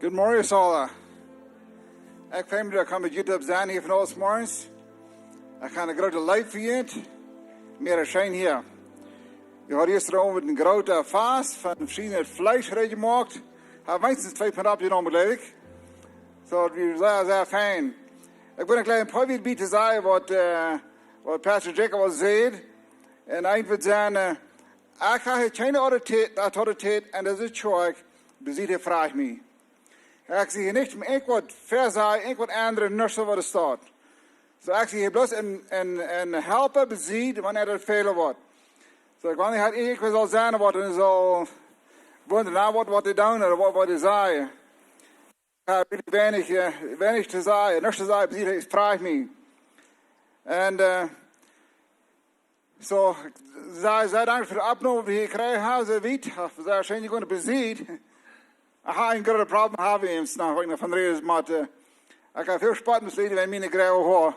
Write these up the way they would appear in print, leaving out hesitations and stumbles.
Goedemorgen, Sala. Ik vind dat ik met YouTube zijn hier van ons morgens. Ik ga een grote live vieren. Meer zijn hier. Je had gisteren met een grote vaas van verschillende vlees gemaakt. Ik heb minstens 2 pond genomen, geloof ik. Zo, dat is zeer, zeer fijn. Ik ben een klein beetje bij te zeggen wat Pastor Jacob al zei. En eind wordt zijn, ik heb geen autoriteit en dat is het bezit hij vraagt mij. Ik zie hier niet met wat verzaai, wat andere nussen wat er staat. So ik zie hier bloos een helper bezit wanneer er veel wordt. So ik wanneer ik zal zijn wat en zal wonderen wat hij doen of wat hij zei. Ik heb weinig te zeggen, niks te zeggen, bezit hij vraagt mij. En zo, zij dank voor de opname die ik krijg, ze weet, ze waarschijnlijk gewoon bezit. Ik heb een groot probleem hebben in snel van reden, maar ik heb veel sport met mijn mine grauwe haar.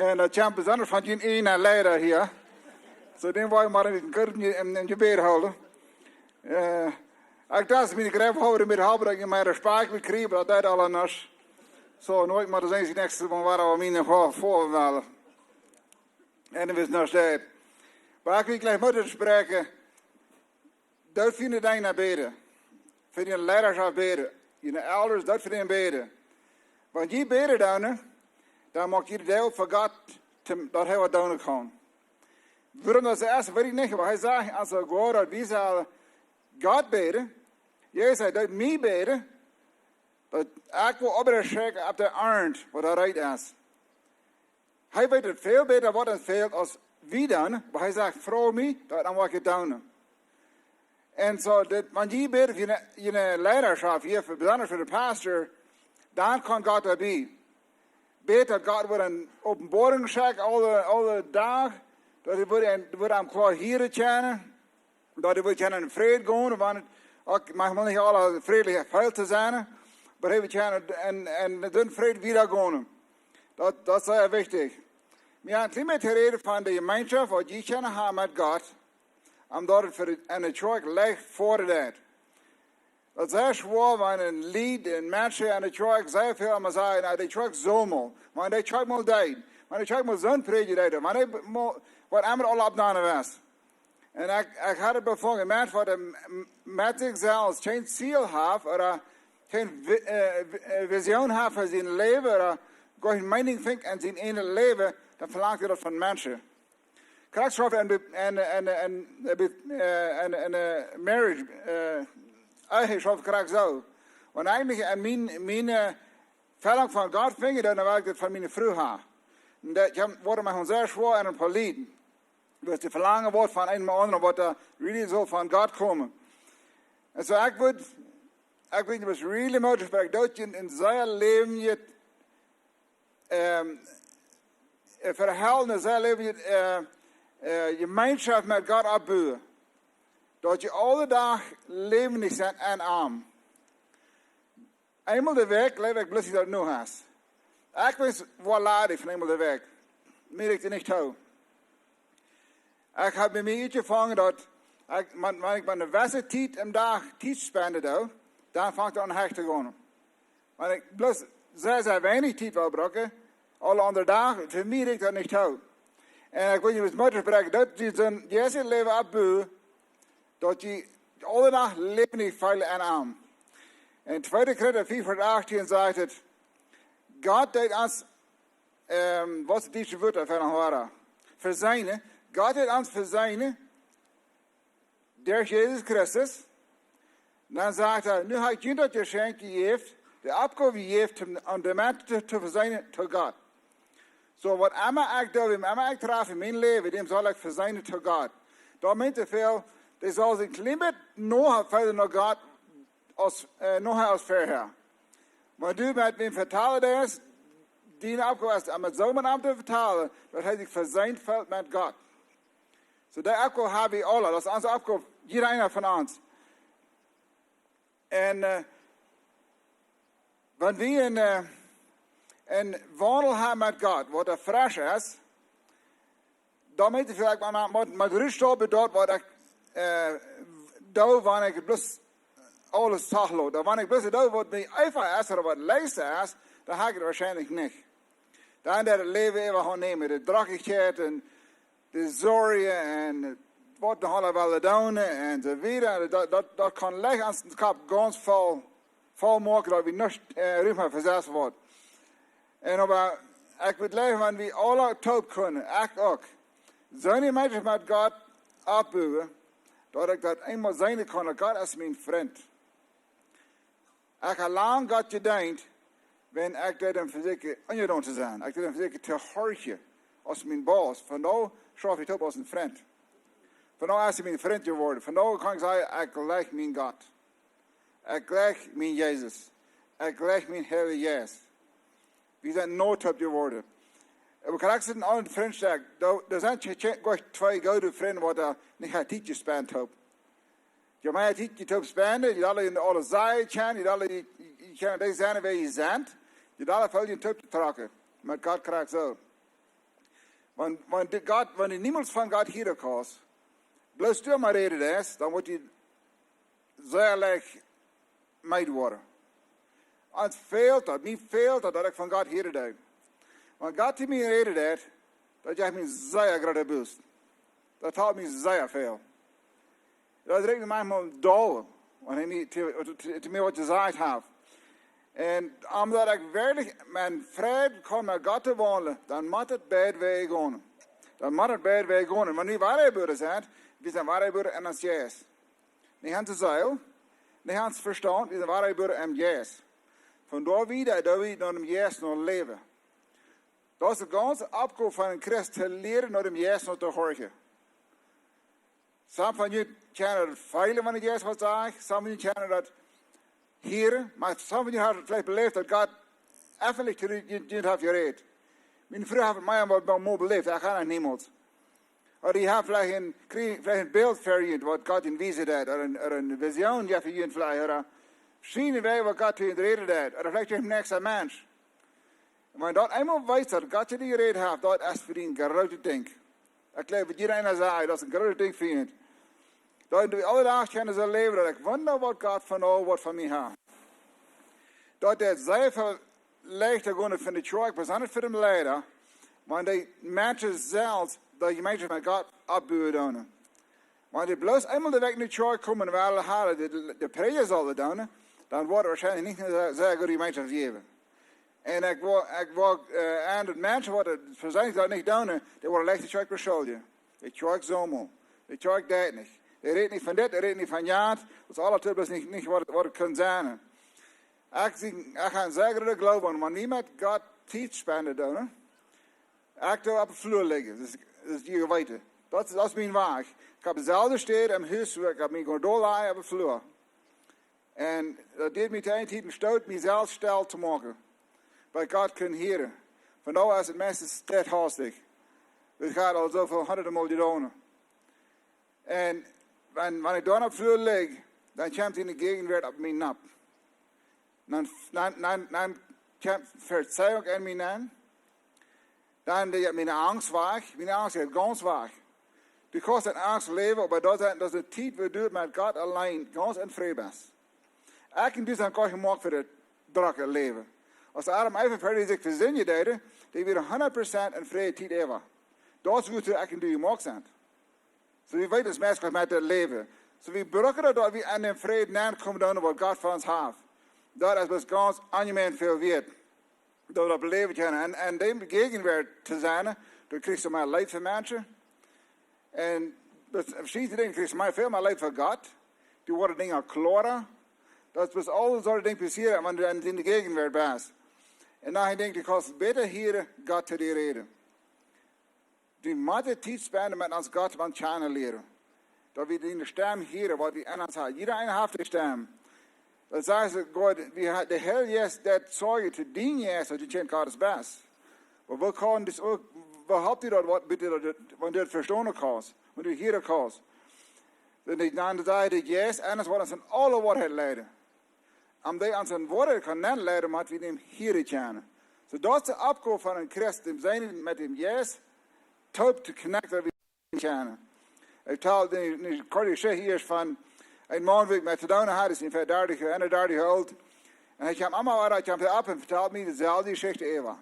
En dat champ is anders van je een leider hier. Zo dan wil je maar een keer in je bed houden. Ik dacht mijn grauwe haar met halve dat je mij respect moet krijgen, maar dat deed al anders. Zo nooit maar dat is het nekste van waar we mijn haar voorvallen. En dat is nog steeds. Maar ik wil gleich moeten spreken. Dat vinden wij naar beden. Voor je leiderschap beden. Je ouders, dat voor je beden. Want je beden dan maakt je deel voor God dat hij wat doen kan. Waarom dat eerst weet ik niet, maar hij zegt als we God dat we zullen God beden. Jij zei dat mij beden. Dat ik wil opschrijven op de aard wat er right is. Hij weet het veel beter wat het veel als wie dan, maar hij zegt, vroeg me, dat dan wat je doen. En zo, want je bent je leiderschap hier, bijzonder voor de pastor, dan kan God erbij. Beter God wordt een openbaring schenken alle dag, dat hij wordt hem klaar hier kennen, dat hij wordt in vrede gaan, want het mag wel niet alle vredelijk veel te zijn, maar hij wordt en dan vrede weer gaan. Dat is heel wichtig. We hebben niet meer te reden van de gemeenschap, wat je kennen hebben met God. Omdat het voor de kerk ligt voor dat. Dat is heel zwaar, want een lied en mensen aan de kerk zeer veel maar zeggen, nou, de kerk zomaar. Maar de kerk moet deed. Maar de kerk moet zo'n prediker deed. Maar wat allemaal al opgedaan was. En ik had het bevonden, mensen wat met zichzelf geen ziel heeft, of geen visioen heeft voor zijn leven, of geen mening vindt in zijn ene leven, dan verlangt hij dat van mensen. Krijgsschap en marriage, eigenschap krijg zo. Want eigenlijk in mijn verlang van God vind je dan wil ik dat van mijn vrouw hebben. Dat wordt me gewoon zeer zwaar en een poliet. Dus de verlangen wordt van een ander wat er really zo van God komen. En zo ik weet het was really moeilijk dat je in zijn leven je verhaal in zijn leven je gemeenschap met God opbouwen. Dat je alle dag levendig bent en arm. Eenmaal de week leef ik bloos dat nu has. Ik weet wat laat ik van eenmaal de week. Meer ik er niet hou. Ik heb bij mij iets gevangen dat wanneer ik mijn beste tijd een dag tijd spende, dan vang ik aan hecht te gaan. Wanneer ik bloos zeer weinig tijd wil gebruiken, alle andere dagen, voor mij ik dat niet hou. En ik wil je met moeder spreken, dat je zijn eerste leven opbouwen, dat je alle dag levendig veilig en arm. En 2 Korinther 4 vers 18 zegt het, God deed ons, wat is het eerste woord daarvan waren? Verzijnen. God deed ons verzijnen, door Jezus Christus. Dan zegt hij, nu heb je dat geschenk gegeven, de opgave gegeven om de mensen te verzijnen tot God. Zo wat immer ik doe, immer ik traf in mijn leven, dem zal ik verzijnen tot God. Dat meent te veel, dat zal zijn klein beetje nog verder naar God als verher. Maar nu met mijn vertalen is, die opgave om het zo met hem te vertalen, dat hij zich verzijnd valt met God. Zo die opgave hebben we alle, dat is onze opgave, iedereen van ons. En wanneer we een wandel hebben met God, wat er fresh is, dan moet je vielleicht met rust op dat wat ik doe, wanneer ik bloos alles zagloos. Dan wanneer ik bloos dat wat mij einfach is, of wat lezen is, dan ga ik het waarschijnlijk niet. Dan dat het leven even gaan nemen. De dragigheid en de zorgen en wat nog allemaal doen en zo weer. Dat kan liggen aan zijn kop ganz vol maken dat we niet ruim verzet wordt. En maar ik wil leven van wie alle taub kunnen. Ik ook. Zo'n mensen met God opbouwen, dat ik dat eenmaal zijn kan. God is mijn vriend. Ik heb lang God gedacht, wenn ik dat hem verzekerd ongedaan te zijn. Ik dat hem verzekerd te horen als mijn baas. Van nou schaf ik het op als een vriend. Van nou is hij mijn vriend geworden. Van nou kan ik zeggen, ik leg mijn God. Ik leg mijn Jezus. Ik leg mijn Heilige Jezus. We zijn nooit op geworden. We krijgen een andere vriendschap. Er zijn twee goede vrienden wat er niet gaat tijd gespannen hebben. Je mij tijd te spenden, je alle in alle zijden kennen, je alle je kan deze zijn waar je bent. Je alle veel je te trekken. Maar God krijgt zo. Wanneer niemand van God hier komt, bloos du maar reden is, dan wordt je zeer leg meid worden. En het veelt dat ik van God hier doe. Want God die mij reden dat jij me zeer grote boost. Dat helpt me zeer veel. Dat rekent manchmal dol, wanneer ik te meer wat gezegd heb. En omdat ik werkelijk mijn vrede kan met God te wonen, dan moet het beide wegen gaan. Dan moet het beide wegen gaan. Wanneer waarheidsboeren zijn, we zijn waarheidsboeren en als Jezus. Niet aan de zeil, niet aan het verstand, we zijn waarheidsboeren en Jezus. Vandaar wieder, dat we naar hem Jezus nog leven. Dat is de ganze opgave van een christ te leren naar hem Jezus nog te horen. Some van jullie kennen het veilig wanneer Jezus wat zegt. Some van jullie kennen dat hier. Maar some van jullie hebben vielleicht beleefd dat God effenlijk te je heeft gereed. Mijn vrouw heeft mij wat beleefd. Ik ga naar niemand. Of die heeft vielleicht een beeld voor je wat God in wijze deed. Of een visioen voor je vielleicht. Of zien wij wat God in de reden deed. Of vielleicht een niks aan mens. Maar dat eenmaal weet dat God je die reden heeft. Dat is voor een grote ding. Ik geloof dat iedereen zei. Dat is een grote ding voor je. Dat we alle dagen kunnen ze leven, dat ik wonder wat God van al wat van mij heeft. Dat het zeer veel lichter gaan van de kerk, bijzonder voor de leider, want die mensen zelfs, dat je mensen met God opbouwen. Want die bloos eenmaal de weg in de kerk komen en we alle halen, de prediker zullen doen, dan wordt waarschijnlijk niet een zeer goede mensen gegeven. En ik wil aan de mensen wat het verzeild dat niet doen, die worden leicht de kerk beschuldigen. De kerk zomaar, de kerk deed niet. Hij redt niet van dit, hij redt niet van jaat. Dat is alle types niet wat het kan zijn. Ik ga zeggen dat ik geloof, maar niemand gaat tijd spenden doen. Ik doe op de vloer liggen, dat is je weten. Dat is mijn weg. Ik heb dezelfde steden in mijn huis, ik heb mijn gondola op de vloer. En dat deed me tijd een stoot mezelf stil te maken. Bij God kunnen heren. Van nu is het meeste steadhastig. Het gaat al zoveel honderden miljoenen. En wanneer ik dan op de vloer lig, dan komt in de gegenwart op mijn nap. Dan komt verzeihung in mijn aan. Dan is mijn angst weg. Mijn angst is ganz weg. Du kannst in angst leven, maar dat is de tijd waar du met God alleen ganz in vrede bent. Ik en du zijn kan gemaakt voor het drukke leven. Als de adem even verder zich verzinnen deed, die weer 100% in vrije tijd even. Dat is hoe ik en du gemaakt zijn. Zo we weten als mensen met het leven. Zo we brokkeren dat we aan de vrede aankomen doen wat God van ons heeft. Dat is wat ganz aangenaam veel weet. Dat we dat beleven kunnen. En die gegenwart te zijn, dan krijg je maar leid van mensen. En verschillende dingen krijg je maar veel meer leid van God. Die worden dingen klarer. Dat is alle soorten dingen passeren, wanneer je in de gegenwart bent. En dan denk ik, het beter hier God te reden. Die moeten tijd spenden met ons God van China leren. Dat we in de stem hier, wat we aan ons hebben. Iedereen heeft de stem. Dat zegt ze, God, de Heer Jezus, dat zorgen te dienen Jezus, dat je kent God is best. Maar we kunnen dus ook, we hebben dat wat, bitte, wanneer het verstaan kan, wanneer je hier kan. Dan zei dat Jezus, anders wordt ons in alle waarheid leiden. Omdat hij ons in waarheid kan leiden, moet we hem hier kennen. So dat is de opgave van een christ, die zijn met hem Jezus, taub te connecten, dat we kennen. Ik tel de korte geschichte hier van, Een man die ik met te doen had, is ongeveer 31 jaar oud. En ik heb allemaal wat, ik heb het op en vertelt me dezelfde geschichte even.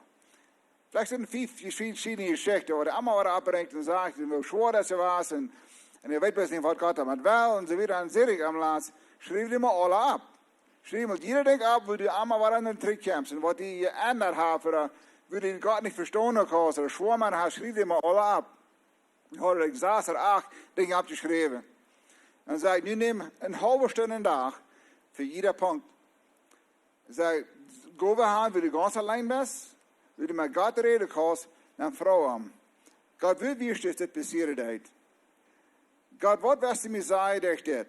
Vielleicht sind 5 verschiedene Geschichten, wo er allemaal wat opbrengt en zegt hoe schwer dat ze was. En je weet best niet wat Gott damit wel. En zo weer aan zit am laatst. Schreef die maar alle op. Schreef maar jeder ding op, wo die allemaal wat aan den Trick kämpft. En wat die geändert haben, oder wo die Gott nicht verstanden hat, oder schwer man hat, schreef die maar alle op. Ik saß er 8 dingen opgeschreven. En zei, nu neem een halve stunde een dag voor jeder punt. Zei, go we gaan, wo du ganz allein bist, wo du met Gott reden kannst, dan vrouw hem. Gott, wie wirst du das passieren heeft? Gott, wat wirst du mir sagen durch das,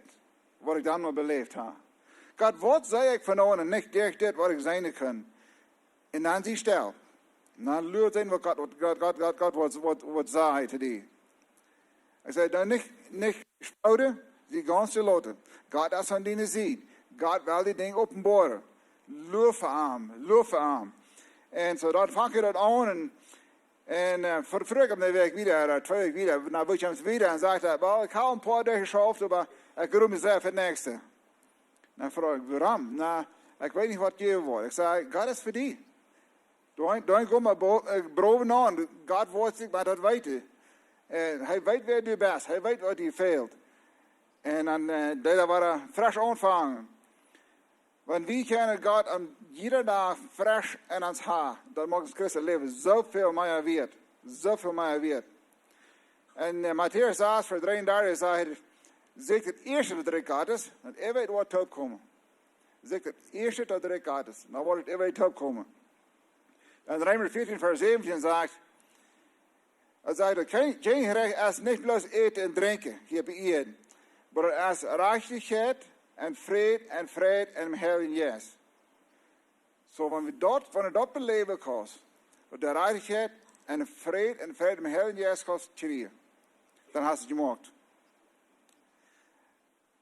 was ich dann mal beleefd habe? Gott, wat zei ik van nou en niet durch das, wat ik zijn kan? En dan sie stil. En dan luurt zijn wat Gott wat zei te die. Ik zei, dan niet spouden, die ganze Leute. Gott is van die ziet. Gott wil die dingen openbaren. Loven aan. En zo dat vang je dat aan. En vroeg op de week weer, 2 weken weer, nou word je hem weer en zegt hij, wel, ik hou een paar dagen geschaft, maar ik roem mezelf het nächste. Dan vroeg ik, waarom? Nou, ik weet niet wat je wordt. Ik zei, God is voor die. Dan kom maar bovenaan. God wordt zich maar dat weten. En hij weet waar je bent. Hij weet wat je veelt. En dan dat waren fresh aanvangen. Want wie kennen Gott jeder dag fresh in ons haar. Dat maakt het christelijk leven zoveel meer waard. Zoveel meer waard. En Matthäus 6 vers 33 zegt, zegt het eerste dat er gaat is, dat weet wat top komen. Zegt het eerste dat er gaat is, dan wordt het weet top komen. En Römer 14 vers 17 zegt, hij zegt, geen recht is niet bloos eten en drinken hier bij Eden, maar het is rechtigheid en vrede en Heiligen Geest. Zo, wanneer we dat beleven kost, wat de rechtigheid en vrede en Heiligen Geest kost krijgen, dan hast je het gemaakt.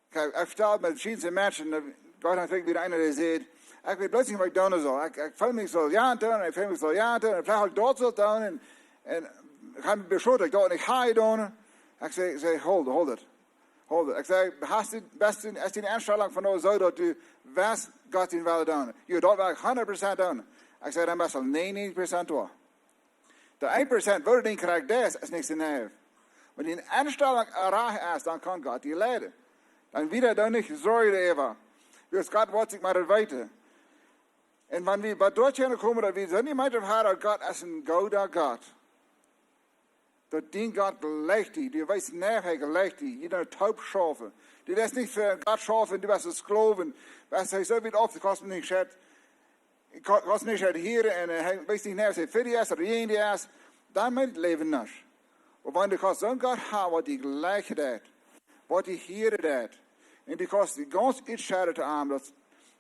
Kijk, ik vertel met verschillende mensen, Gott hat weer einer, der zegt, ik weet plötzlich wat ik doen zal. Ik voel me zo ja doen, ik voel me zo ja doen, en vielleicht ook dat zo doen, en ik heb me beschuldigd, dat ik ga doen. Ik zeg, hold it. Ik zeg, is die instelling van ons zo dat u wist, Gott ihn wel doen. Je dat wil ik 100% doen. Ik zeg, dan best wel 99% door. De 1% wil die krijgt des, is niks te nemen. Wanneer die instelling erraag is, dan kan Gott die leiden. Dan wieder dan niet zorgen even. Dus Gott wordt zich maar het weten. En wanneer we bij dorthin komen, dat we zo niet meer hebben, dat Gott is een goede God. Dat die Gott gelijk die weet niet hij gelijk die. Je doet taub schaffen. Die is niet voor Gott schaffen, die was een skloven. Was hij zo weer op, die kost me niet schet. Kost niet schet hier en hij weet niet naar zijn video is, er een die is. Dan moet het leven niet. Maar wanneer kost zo'n God hebben, wat die gelijk deed. Wat die hier deed. En die kost die ganz iets schade te aan. Dat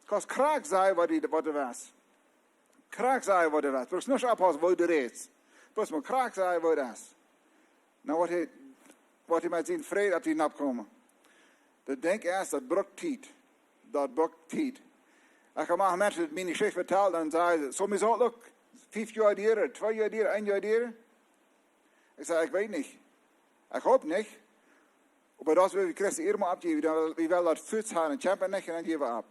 kost kraak zijn wat er was. Kraak zijn wat er was. Het is niet oppassen wat er is. Het is maar kraak zijn wat er is. Nou, wat hij met zijn vrede op die opkomen. Dat denk eerst, dat brokt tijd. Dat brokt tijd. Ik heb maar mensen die mijn geschichte vertellen, dan zeggen ze, soms ook nog 5 jaar dieren, 2 jaar dieren, 1 jaar dieren. Ik zeg, ik weet niet. Ik hoop niet. Maar dat wil we Christen helemaal opgeven. We willen dat voets gaan en champion niet en dan geven we op.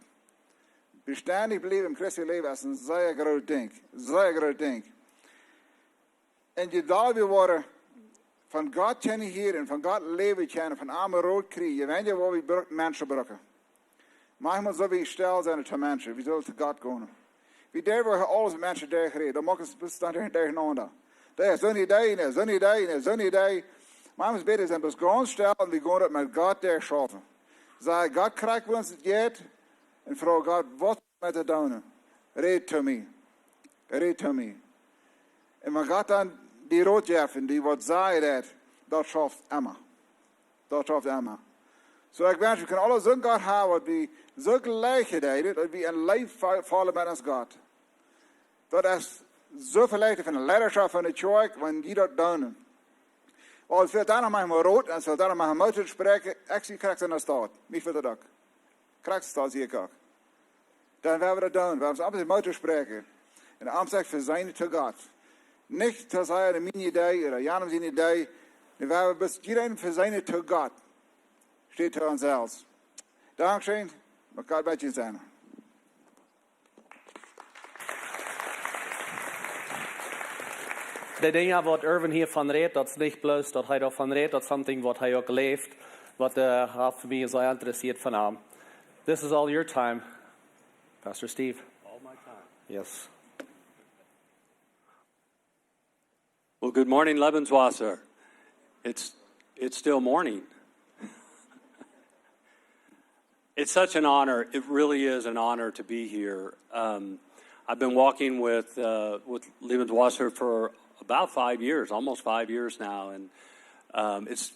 Beständig blijven im christelijk leven is een zeer groot ding. Zeer groot ding. En je daar weer worden van God kennen hier en van God leven kennen, van arme rood krijgen. Weet je waar we mensen breken? Manchmal zo wie stil zijn te mensen. We zullen te God gaan. We durven alles met mensen tegenreden. Dan maken ze staan tegenander. Dat is zo'n idee, zo'n idee, zo'n idee. Manchmal beter zijn we ganz stil en we gaan het met God der schaffen. Zeg, God krijgt ons het jet en vraag God, wat met het doen? Red to me. Red to me. En we gaan dan die roodjeffen, die wat zei dat schaft Emma. Dat schaft Emma. Zo ik wens, we kunnen alle zo'n God hebben, wat we zo gelijk deden, dat we in lijf vallen met ons God. Dat is zo verleid van de leiderschap van de kerk, wanneer die dat doen. Als we dan nog maar rood, en ze dan nog maar motor spreken, ik zie krijg ze naar staat. Niet voor dat ook. Krijg ze staat, zie ik ook. Dan willen we dat doen. We hebben ze altijd motor spreken. En de ambt zegt, verzijnen te God. Niet te zeggen, mijn idee, of Janum zijn idee. Dan willen we iedereen verzijnen te God. Steht te onszelf. Dankeschön. Man kann bei dir sein. De dingen wat Irvin hiervan reed, dat is niet plus dat hij daarvan reed, dat is something wat hij ook leeft, wat voor mij zo interesseert van hem. This is all your time, Pastor Steve. All my time. Yes. Well, good morning, Lebenswasser. It's still morning. It's such an honor. It really is an honor to be here. I've been walking with Lebenswasser for about 5 years, almost 5 years now, and it's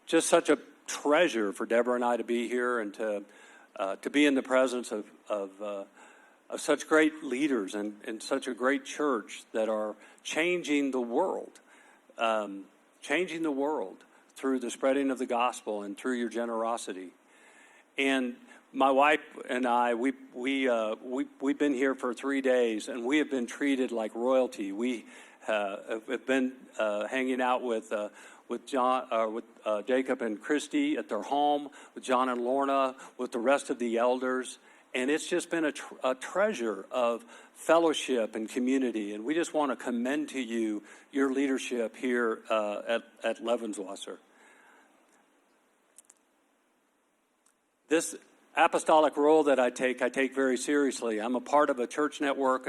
just such a treasure for Deborah and I to be here and to be in the presence of such great leaders and such a great church that are changing the world through the spreading of the gospel and through your generosity. And my wife and I, we've been here for 3 days, and we have been treated like royalty. We have been hanging out with Jacob and Christy at their home, with John and Lorna, with the rest of the elders, and it's just been a treasure of fellowship and community. And we just want to commend to you your leadership here at Lebenswasser. This apostolic role that I take very seriously. I'm a part of a church network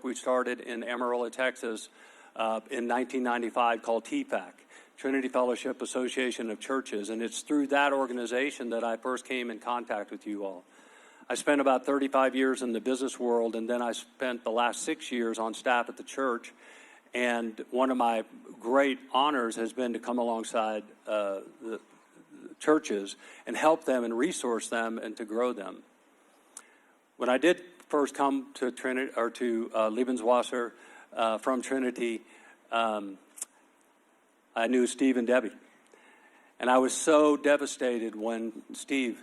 we started in Amarillo, Texas, in 1995 called TPAC, Trinity Fellowship Association of Churches, and it's through that organization that I first came in contact with you all. I spent about 35 years in the business world, and then I spent the last 6 years on staff at the church, and one of my great honors has been to come alongside the churches and help them and resource them and to grow them. When I did first come to Trinity or to Lebenswasser from Trinity, I knew Steve and Debbie, and I was so devastated when Steve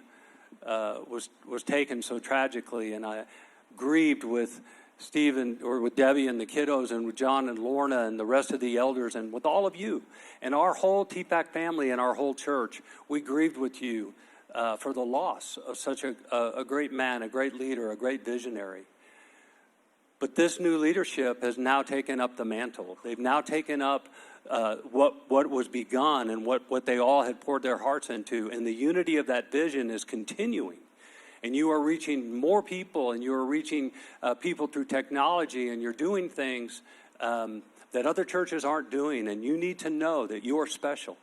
was taken so tragically, and I grieved with Steve with Debbie and the kiddos, and with John and Lorna and the rest of the elders, and with all of you and our whole TPAC family and our whole church. We grieved with you for the loss of such a great man, a great leader, a great visionary. But this new leadership has now taken up the mantle. They've now taken up what was begun and what they all had poured their hearts into, and the unity of that vision is continuing. And you are reaching more people, and you are reaching people through technology, and you're doing things that other churches aren't doing. And you need to know that you are special.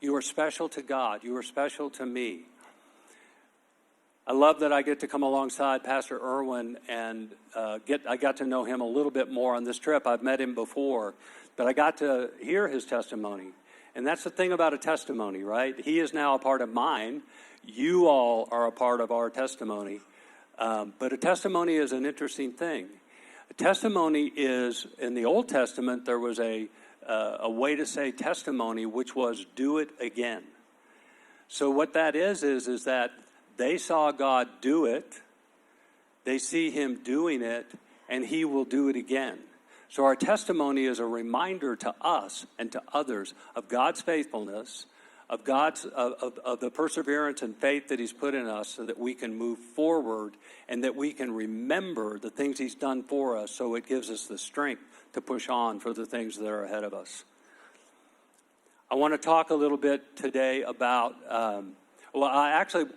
You are special to God. You are special to me. I love that I get to come alongside Pastor Irwin, and I got to know him a little bit more on this trip. I've met him before, but I got to hear his testimony. And that's the thing about a testimony, right? He is now a part of mine. You all are a part of our testimony. But a testimony is an interesting thing. A testimony is, in the Old Testament, there was a way to say testimony, which was do it again. So what that is that they saw God do it, they see him doing it, and he will do it again. So our testimony is a reminder to us and to others of God's faithfulness, of the perseverance and faith that he's put in us, so that we can move forward and that we can remember the things he's done for us, so it gives us the strength to push on for the things that are ahead of us. I want to talk a little bit today about, I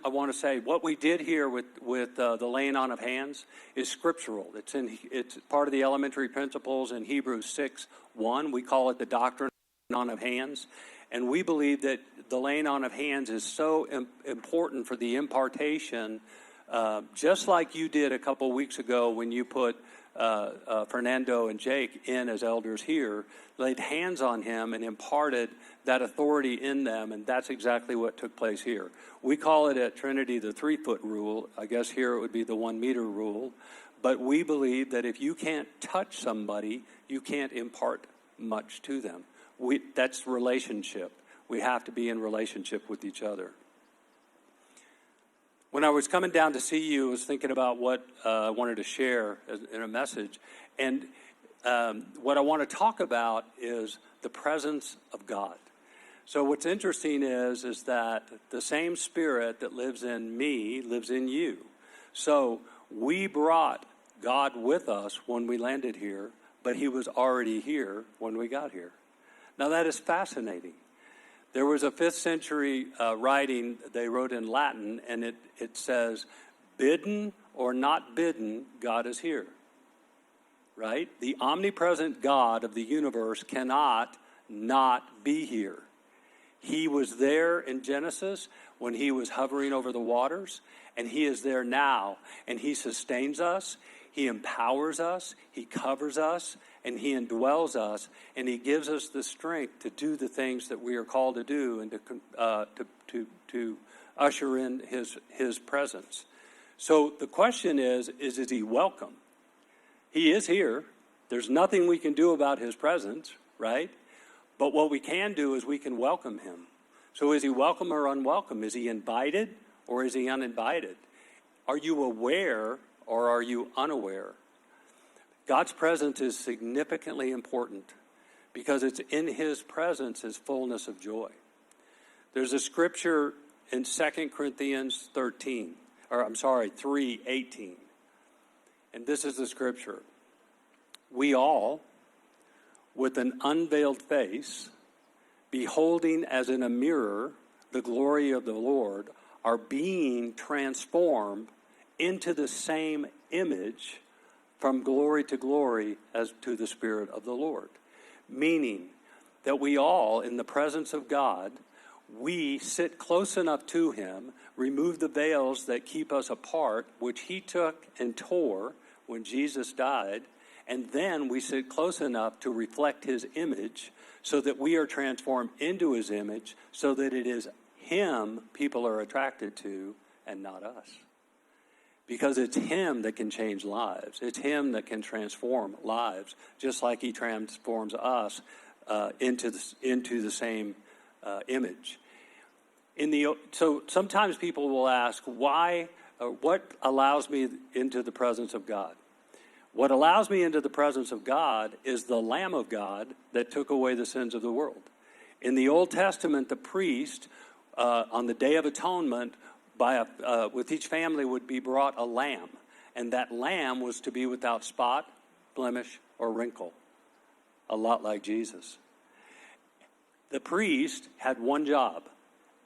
want to say what we did here with the laying on of hands is scriptural. It's part of the elementary principles in Hebrews 6:1. We call it the doctrine of hands. And we believe that the laying on of hands is so important for the impartation, just like you did a couple weeks ago when you put Fernando and Jake in as elders here, laid hands on him and imparted that authority in them, and that's exactly what took place here. We call it at Trinity the 3-foot rule. I guess here it would be the 1-meter rule. But we believe that if you can't touch somebody, you can't impart much to them. That's relationship. We have to be in relationship with each other. When I was coming down to see you, I was thinking about what I wanted to share in a message. And what I want to talk about is the presence of God. So what's interesting is that the same Spirit that lives in me lives in you. So we brought God with us when we landed here, but he was already here when we got here. Now that is fascinating. There was a 5th century writing they wrote in Latin, and it says, bidden or not bidden, God is here. Right? The omnipresent God of the universe cannot not be here. He was there in Genesis when he was hovering over the waters, and he is there now, and he sustains us, he empowers us, he covers us, and he indwells us, and he gives us the strength to do the things that we are called to do and to usher in his presence. So the question is he welcome? He is here. There's nothing we can do about his presence, right? But what we can do is we can welcome him. So is he welcome or unwelcome? Is he invited or is he uninvited? Are you aware or are you unaware? God's presence is significantly important because it's in his presence is fullness of joy. There's a scripture in 2 Corinthians 3:18. And this is the scripture. We all, with an unveiled face, beholding as in a mirror the glory of the Lord, are being transformed into the same image from glory to glory as to the Spirit of the Lord. Meaning that we all, in the presence of God, we sit close enough to him, remove the veils that keep us apart, which he took and tore when Jesus died, and then we sit close enough to reflect his image so that we are transformed into his image so that it is him people are attracted to and not us. Because it's him that can change lives. It's him that can transform lives, just like he transforms us into the same image. So sometimes people will ask, why? What allows me into the presence of God? What allows me into the presence of God is the Lamb of God that took away the sins of the world. In the Old Testament, the priest, on the Day of Atonement, with each family would be brought a lamb, and that lamb was to be without spot, blemish, or wrinkle, a lot like Jesus. The priest had one job: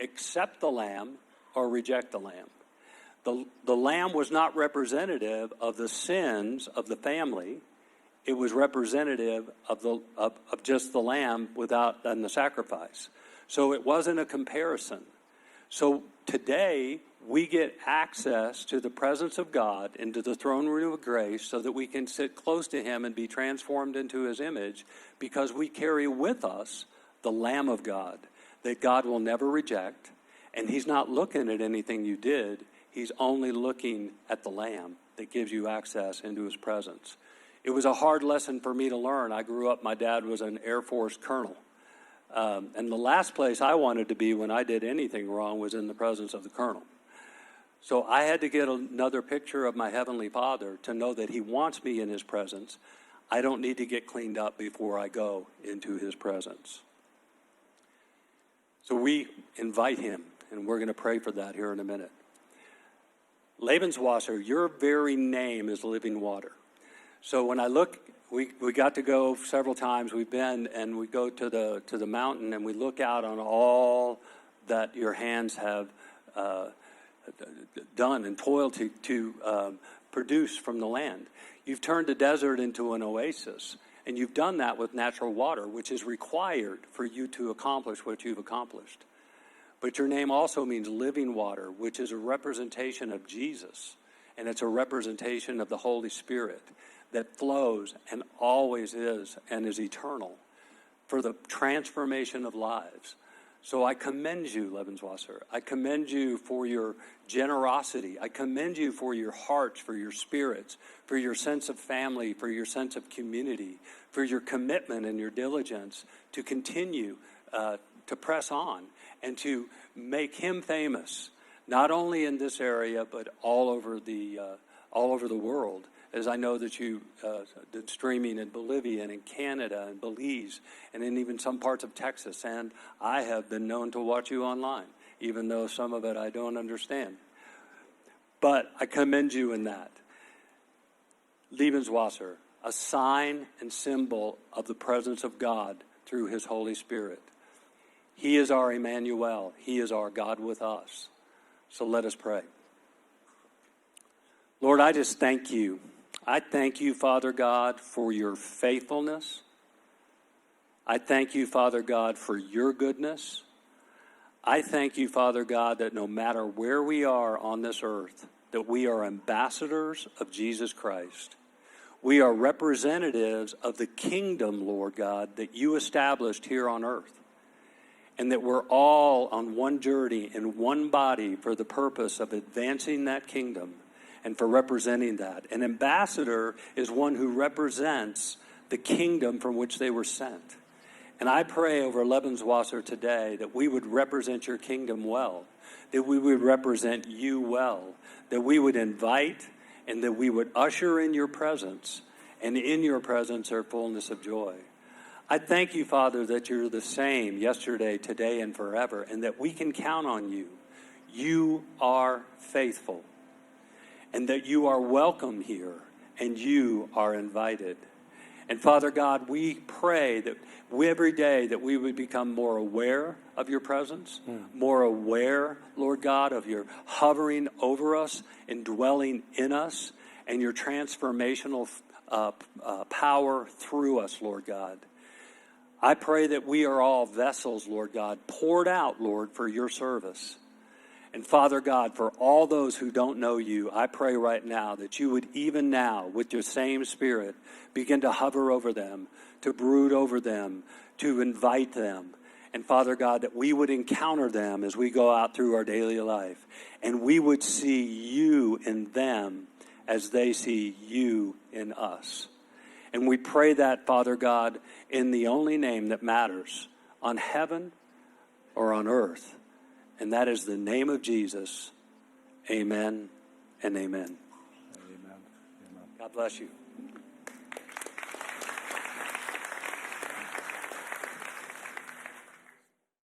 accept the lamb or reject the lamb. The lamb was not representative of the sins of the family. It was representative of just the lamb and the sacrifice. So it wasn't a comparison. So today we get access to the presence of God, into the throne room of grace, so that we can sit close to him and be transformed into his image, because we carry with us the Lamb of God that God will never reject. And he's not looking at anything you did. He's only looking at the Lamb that gives you access into his presence. It was a hard lesson for me to learn. I grew up, my dad was an Air Force colonel. And the last place I wanted to be when I did anything wrong was in the presence of the colonel. So I had to get another picture of my Heavenly Father to know that he wants me in his presence. I don't need to get cleaned up before I go into his presence. So we invite him, and we're going to pray for that here in a minute. Lebenswasser, your very name is living water. So when I look, we got to go several times. We've been, and we go to the mountain, and we look out on all that your hands have done and toiled to produce from the land. You've turned the desert into an oasis, and you've done that with natural water, which is required for you to accomplish what you've accomplished. But your name also means living water, which is a representation of Jesus, and it's a representation of the Holy Spirit that flows and always is and is eternal for the transformation of lives. So I commend you, Lebenswasser. I commend you for your generosity. I commend you for your hearts, for your spirits, for your sense of family, for your sense of community, for your commitment and your diligence to continue to press on and to make him famous, not only in this area but all over the world, as I know that you did streaming in Bolivia and in Canada and Belize and in even some parts of Texas. And I have been known to watch you online, even though some of it I don't understand. But I commend you in that. Lebenswasser, a sign and symbol of the presence of God through his Holy Spirit. He is our Emmanuel. He is our God with us. So let us pray. Lord, I just thank you. I thank you, Father God, for your faithfulness. I thank you, Father God, for your goodness. I thank you, Father God, that no matter where we are on this earth, that we are ambassadors of Jesus Christ. We are representatives of the kingdom, Lord God, that you established here on earth. And that we're all on one journey in one body for the purpose of advancing that kingdom and for representing that. An ambassador is one who represents the kingdom from which they were sent. And I pray over Lebenswasser today that we would represent your kingdom well, that we would represent you well, that we would invite and that we would usher in your presence, and in your presence are fullness of joy. I thank you, Father, that you're the same yesterday, today, and forever, and that we can count on you. You are faithful, and that you are welcome here, and you are invited. And Father God, we pray that every day that we would become more aware of your presence, more aware, Lord God, of your hovering over us and dwelling in us, and your transformational power through us, Lord God. I pray that we are all vessels, Lord God, poured out, Lord, for your service. And Father God, for all those who don't know you, I pray right now that you would even now, with your same Spirit, begin to hover over them, to brood over them, to invite them. And Father God, that we would encounter them as we go out through our daily life. And we would see you in them as they see you in us. And we pray that, Father God, in the only name that matters on heaven or on earth. And that is the name of Jesus. Amen and amen. Amen. God bless you.